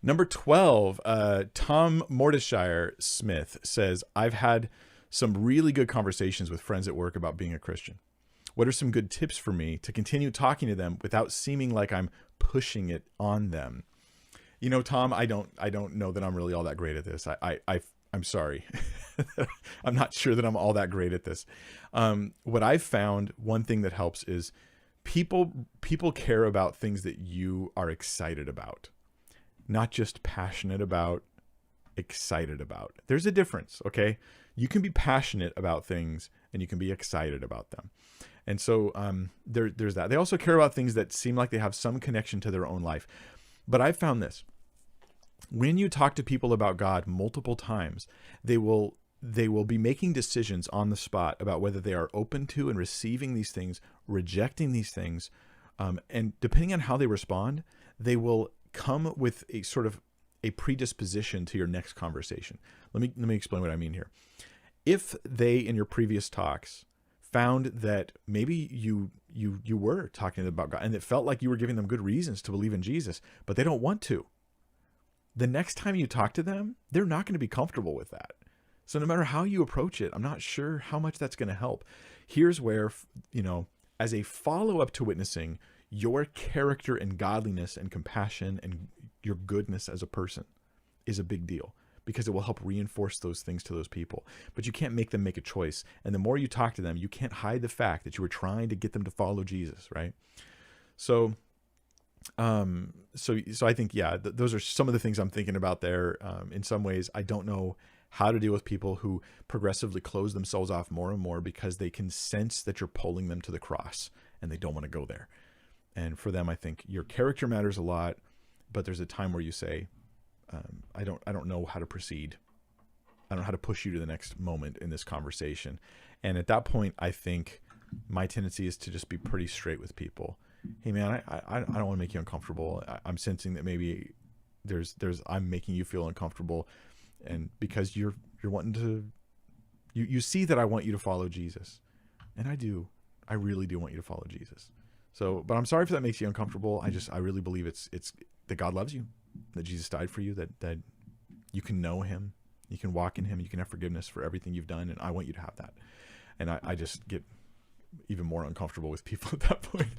Number 12, Tom Mordeshire Smith says, I've had some really good conversations with friends at work about being a Christian. What are some good tips for me to continue talking to them without seeming like I'm pushing it on them? You know, Tom, I don't know that I'm really all that great at this. I'm sorry. I'm not sure that I'm all that great at this. What I've found, one thing that helps is people care about things that you are excited about, not just passionate about, excited about. There's a difference, okay? You can be passionate about things and you can be excited about them. And so there's that. They also care about things that seem like they have some connection to their own life. But I've found this. When you talk to people about God multiple times, they will be making decisions on the spot about whether they are open to and receiving these things, rejecting these things, and depending on how they respond, they will come with a sort of a predisposition to your next conversation. Let me explain what I mean here. If they, in your previous talks, found that maybe you were talking about God and it felt like you were giving them good reasons to believe in Jesus, but they don't want to, the next time you talk to them, they're not going to be comfortable with that. So no matter how you approach it, I'm not sure how much that's going to help. Here's where, as a follow-up to witnessing, your character and godliness and compassion and your goodness as a person is a big deal, because it will help reinforce those things to those people. But you can't make them make a choice. And the more you talk to them, you can't hide the fact that you were trying to get them to follow Jesus, right? So I think, those are some of the things I'm thinking about there. In some ways, I don't know how to deal with people who progressively close themselves off more and more because they can sense that you're pulling them to the cross and they don't want to go there. And for them, I think your character matters a lot, but there's a time where you say, I don't know how to proceed. I don't know how to push you to the next moment in this conversation. And at that point, I think my tendency is to just be pretty straight with people. Hey man, I don't want to make you uncomfortable. I'm sensing that maybe I'm making you feel uncomfortable, and because you're wanting to, you see that I want you to follow Jesus, and I really do want you to follow Jesus. So, but I'm sorry if that makes you uncomfortable. I really believe it's that God loves you, that Jesus died for you, that you can know him, you can walk in him, you can have forgiveness for everything you've done, and I want you to have that. And I just get even more uncomfortable with people at that point.